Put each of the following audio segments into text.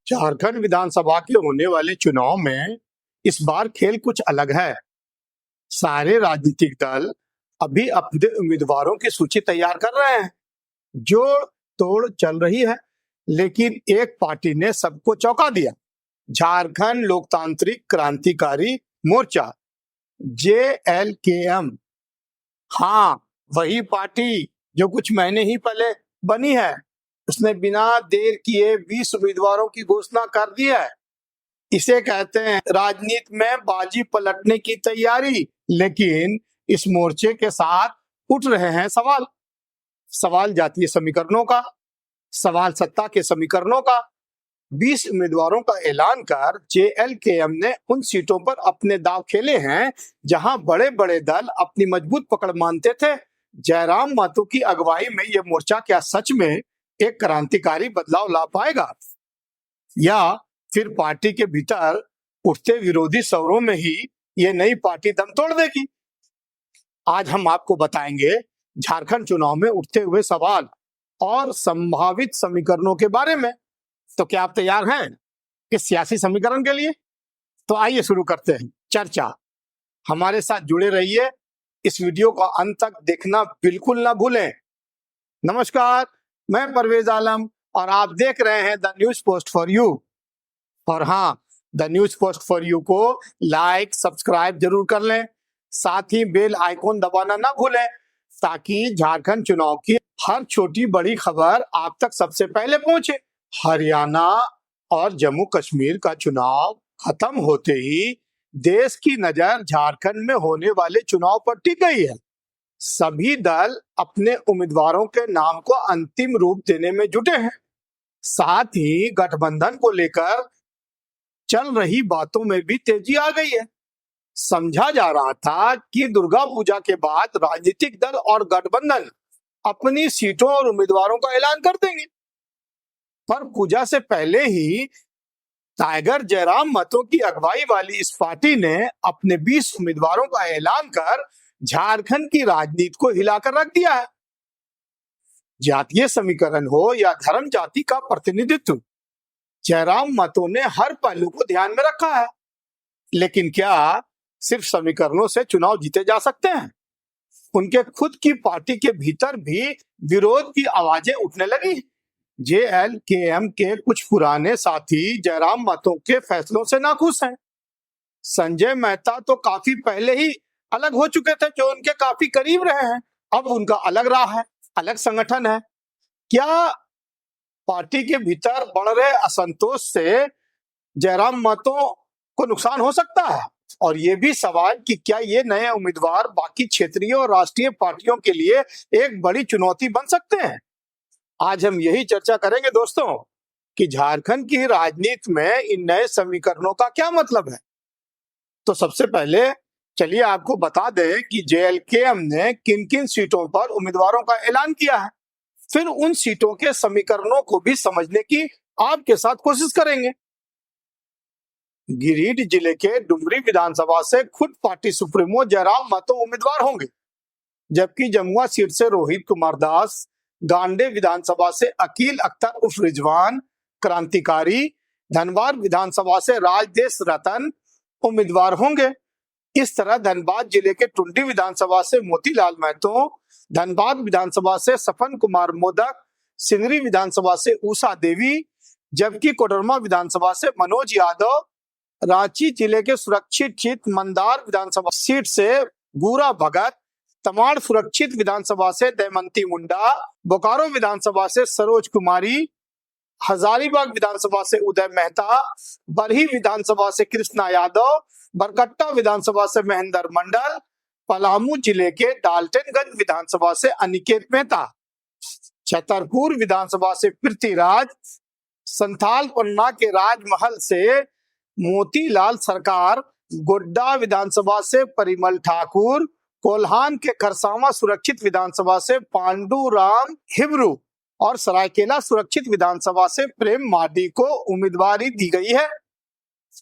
झारखंड विधानसभा के होने वाले चुनाव में इस बार खेल कुछ अलग है। सारे राजनीतिक दल अभी अपने उम्मीदवारों की सूची तैयार कर रहे हैं। जोड़ तोड़ चल रही है, लेकिन एक पार्टी ने सबको चौंका दिया। झारखंड लोकतांत्रिक क्रांतिकारी मोर्चा JLKM। हाँ, वही पार्टी जो कुछ महीने ही पहले बनी है। उसने बिना देर किए 20 उम्मीदवारों की घोषणा कर दी है। इसे कहते हैं राजनीति में बाजी पलटने की तैयारी। लेकिन इस मोर्चे के साथ उठ रहे हैं सवाल। सवाल जातीय समीकरणों का, सवाल सत्ता के समीकरणों का। 20 उम्मीदवारों का ऐलान कर JLKM ने उन सीटों पर अपने दांव खेले हैं जहां बड़े बड़े दल अपनी मजबूत पकड़ मानते थे। जयराम महतो की अगुवाई में यह मोर्चा क्या सच में एक क्रांतिकारी बदलाव ला पाएगा, या फिर पार्टी के भीतर उठते विरोधी स्वरों में ही ये नई पार्टी दम तोड़ देगी? आज हम आपको बताएंगे झारखंड चुनाव में उठते हुए सवाल और संभावित समीकरणों के बारे में। तो क्या आप तैयार हैं इस सियासी समीकरण के लिए? तो आइए शुरू करते हैं चर्चा। हमारे साथ जुड़े रहिए, इस वीडियो को अंत तक देखना बिल्कुल ना भूलें। नमस्कार, मैं परवेज आलम और आप देख रहे हैं the news post for you. और हाँ, the news post for you को लाइक सब्सक्राइब जरूर कर लें, साथ ही बेल आइकॉन दबाना ना भूलें, ताकि झारखंड चुनाव की हर छोटी बड़ी खबर आप तक सबसे पहले पहुंचे। हरियाणा और जम्मू कश्मीर का चुनाव खत्म होते ही देश की नजर झारखंड में होने वाले चुनाव पर टिक गई है। सभी दल अपने उम्मीदवारों के नाम को अंतिम रूप देने में जुटे हैं। साथ ही गठबंधन को लेकर चल रही बातों में भी तेजी आ गई है। समझा जा रहा था कि दुर्गा पूजा के बाद राजनीतिक दल और गठबंधन अपनी सीटों और उम्मीदवारों का ऐलान कर देंगे, पर पूजा से पहले ही टाइगर जयराम महतो की अगुवाई वाली इस पार्टी ने अपने 20 उम्मीदवारों का ऐलान कर झारखंड की राजनीति को हिलाकर रख दिया है। जातीय समीकरण हो या धर्म जाति का प्रतिनिधित्व, जयराम महतो ने हर पहलू को ध्यान में रखा है। लेकिन क्या सिर्फ समीकरणों से चुनाव जीते जा सकते हैं? उनके खुद की पार्टी के भीतर भी विरोध की आवाजें उठने लगी। JLKM के कुछ पुराने साथी जयराम महतो के फैसलों से नाखुश हैं। संजय मेहता तो काफी पहले ही अलग हो चुके थे, जो उनके काफी करीब रहे हैं। अब उनका अलग राह है, अलग संगठन है। क्या पार्टी के भीतर बढ़ रहे असंतोष से जयराम महतो को नुकसान हो सकता है? और ये भी सवाल कि क्या ये नए उम्मीदवार बाकी क्षेत्रीय और राष्ट्रीय पार्टियों के लिए एक बड़ी चुनौती बन सकते हैं? आज हम यही चर्चा करेंगे दोस्तों कि झारखंड की राजनीति में इन नए समीकरणों का क्या मतलब है। तो सबसे पहले चलिए आपको बता दें कि JLKM ने किन किन सीटों पर उम्मीदवारों का ऐलान किया है। फिर उन सीटों के समीकरणों को भी समझने की आपके साथ कोशिश करेंगे। गिरिडीह जिले के डुमरी विधानसभा से खुद पार्टी सुप्रीमो जयराम महतो उम्मीदवार होंगे, जबकि जमुआ सीट से रोहित कुमार दास, गांडे विधानसभा से अकील अख्तर उर्फ रिजवान क्रांतिकारी, धनबाद विधानसभा से राजदेश रतन उम्मीदवार होंगे। इस तरह धनबाद जिले के टुंडी विधानसभा से मोतीलाल महतो, धनबाद विधानसभा से सपन कुमार मोदक, सिंगरी विधानसभा से उषा देवी, जबकि कोडरमा विधानसभा से मनोज यादव, रांची जिले के सुरक्षित सीट मंदार विधानसभा सीट से गूरा भगत, तमाड़ सुरक्षित विधानसभा से दमयंती मुंडा, बोकारो विधानसभा से सरोज कुमारी, हजारीबाग विधानसभा से उदय मेहता, बरही विधानसभा से कृष्णा यादव, बरकट्टा विधानसभा से महेंद्र मंडल, पलामू जिले के डाल्टनगंज विधानसभा से अनिकेत मेहता, छतरपुर विधानसभा से पृथ्वीराज, संथाल पन्ना के राजमहल से मोतीलाल सरकार, गोड्डा विधानसभा से परिमल ठाकुर, कोल्हान के खरसावां सुरक्षित विधानसभा से पांडुराम हिब्रू और सरायकेला सुरक्षित विधानसभा से प्रेम मार्डी को उम्मीदवारी दी गई है।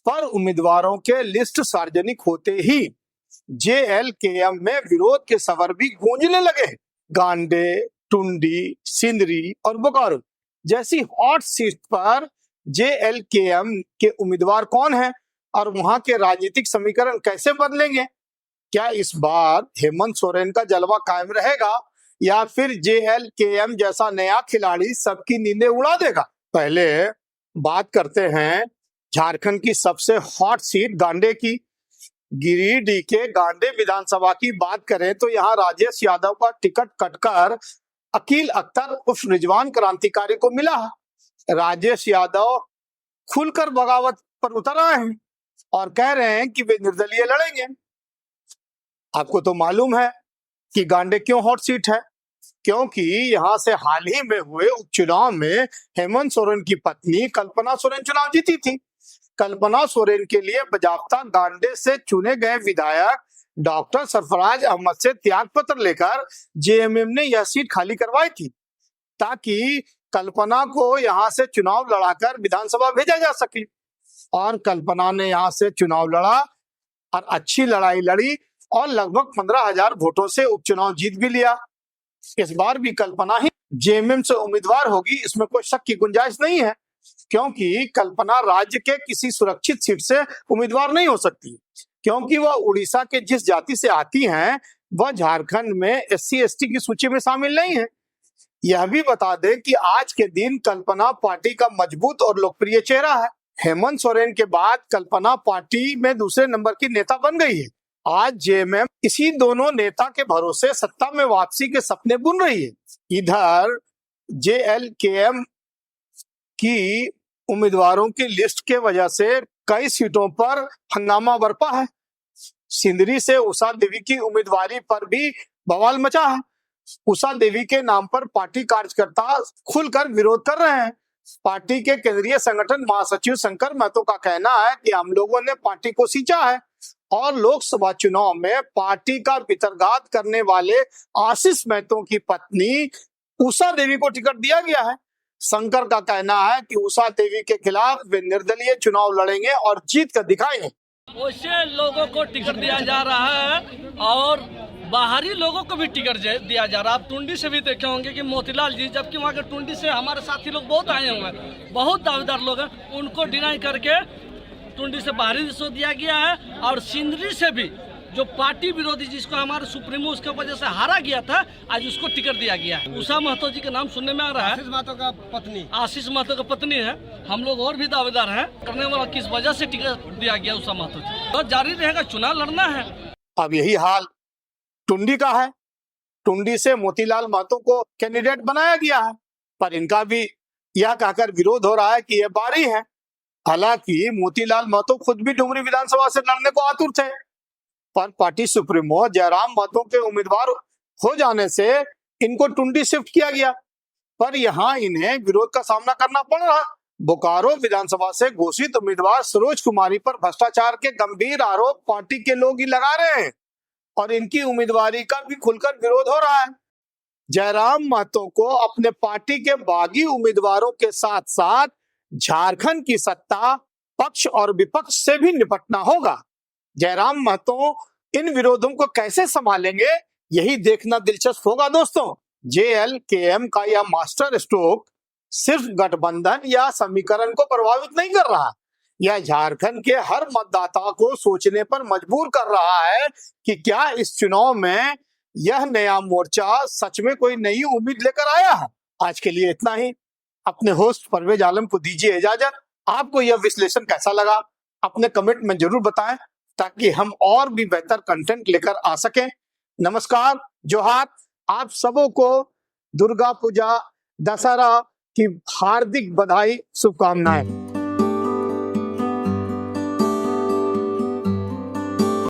पर उम्मीदवारों के लिस्ट सार्वजनिक होते ही JLKM में विरोध के स्वर भी गूंजने लगे। गांडे, टुंडी, सिंदरी और बोकारो जैसी हॉट सीट पर जेएलकेएम के उम्मीदवार कौन है और वहां के राजनीतिक समीकरण कैसे बदलेंगे? क्या इस बार हेमंत सोरेन का जलवा कायम रहेगा या फिर जेएलकेएम जैसा नया खिलाड़ी सबकी नींदें उड़ा देगा? पहले बात करते हैं झारखंड की सबसे हॉट सीट गांडे की। गिरिडीह के गांडे विधानसभा की बात करें तो यहाँ राजेश यादव का टिकट कटकर अकील अख्तर उर्फ रिजवान क्रांतिकारी को मिला है। राजेश यादव खुलकर बगावत पर उतर आए हैं और कह रहे हैं कि वे निर्दलीय लड़ेंगे। आपको तो मालूम है कि गांडे क्यों हॉट सीट है, क्योंकि यहां से हाल ही में हुए उपचुनाव में हेमंत सोरेन की पत्नी कल्पना सोरेन चुनाव जीती थी। कल्पना सोरेन के लिए बजाफ्ता गांडे से चुने गए विधायक डॉक्टर सरफराज अहमद से त्याग पत्र लेकर जेएमएम ने यह सीट खाली करवाई थी ताकि कल्पना को यहां से चुनाव लड़ाकर विधानसभा भेजा जा सके। और कल्पना ने यहां से चुनाव लड़ा और अच्छी लड़ाई लड़ी और लगभग 15,000 वोटों से उपचुनाव जीत भी लिया। इस बार भी कल्पना ही जेएमएम से उम्मीदवार होगी, इसमें कोई शक की गुंजाइश नहीं है, क्योंकि कल्पना राज्य के किसी सुरक्षित सीट से उम्मीदवार नहीं हो सकती, क्योंकि वह उड़ीसा के जिस जाति से आती हैं वह झारखंड में SC/ST की सूची में शामिल नहीं है। यह भी बता दें कि आज के दिन कल्पना पार्टी का मजबूत और लोकप्रिय चेहरा है। हेमंत सोरेन के बाद कल्पना पार्टी में दूसरे नंबर की नेता बन गई है। आज जेएमएम इसी दोनों नेता के भरोसे सत्ता में वापसी के सपने बुन रही है। इधर जेएलकेएम की उम्मीदवारों की लिस्ट के वजह से कई सीटों पर हंगामा बरपा है। सिंदरी से उषा देवी की उम्मीदवारी पर भी बवाल मचा है। उषा देवी के नाम पर पार्टी कार्यकर्ता खुलकर विरोध कर रहे हैं। पार्टी के केंद्रीय संगठन महासचिव शंकर महतो का कहना है कि हम लोगों ने पार्टी को सींचा है और लोकसभा चुनाव में पार्टी का भितरघात करने वाले आशीष महतो की पत्नी उषा देवी को टिकट दिया गया है। शंकर का कहना है कि उषा देवी के खिलाफ वे निर्दलीय चुनाव लड़ेंगे और जीत कर दिखाएंगे। वैसे लोगों को टिकट दिया जा रहा है और बाहरी लोगों को भी टिकट दिया जा रहा है। आप टुंडी से भी देखे होंगे कि मोतीलाल जी, जबकि वहाँ के टुंडी से हमारे साथी लोग बहुत आए हुए हैं, बहुत दावेदार लोग हैं, उनको डिनाई करके टुंडी से बाहरी रिश्वत दिया गया है। और सिंदरी से भी जो पार्टी विरोधी जिसको हमारे सुप्रीमो उसके वजह से हारा गया था, आज उसको टिकट दिया गया है। उषा महतो जी का नाम सुनने में आ रहा है, आशीष महतो का पत्नी है। हम लोग और भी दावेदार हैं, करने वाला किस वजह से टिकट दिया गया उषा महतो जी, तो जारी रहेगा, चुनाव लड़ना है। अब यही हाल टुंडी का है। टुंडी से मोतीलाल महतो को कैंडिडेट बनाया गया है, पर इनका भी यह कहकर विरोध हो रहा है कि यह बारी है। हालांकि मोतीलाल महतो खुद भी डुमरी विधानसभा से लड़ने को आतुर थे, पर पार्टी सुप्रीमो जयराम महतो के उम्मीदवार हो जाने से इनको टुंडी शिफ्ट किया गया, पर यहाँ इन्हें विरोध का सामना करना पड़ रहा। बोकारो विधानसभा से घोषित उम्मीदवार सरोज कुमारी पर भ्रष्टाचार के गंभीर आरोप पार्टी के लोग ही लगा रहे हैं और इनकी उम्मीदवारी का भी खुलकर विरोध हो रहा है। जयराम महतो को अपने पार्टी के बागी उम्मीदवारों के साथ साथ झारखंड की सत्ता पक्ष और विपक्ष से भी निपटना होगा। जयराम महतो इन विरोधों को कैसे संभालेंगे, यही देखना दिलचस्प होगा दोस्तों। जेएलकेएम का यह मास्टर स्ट्रोक सिर्फ गठबंधन या समीकरण को प्रभावित नहीं कर रहा, यह झारखंड के हर मतदाता को सोचने पर मजबूर कर रहा है कि क्या इस चुनाव में यह नया मोर्चा सच में कोई नई उम्मीद लेकर आया है। आज के लिए इतना ही। अपने होस्ट परवेज आलम को दीजिए इजाजत। आपको यह विश्लेषण कैसा लगा अपने कमेंट में जरूर बताएं, ताकि हम और भी बेहतर कंटेंट लेकर आ सकें। नमस्कार, जोहार। आप सबों को दुर्गा पूजा, दशहरा की हार्दिक बधाई, शुभकामनाएं।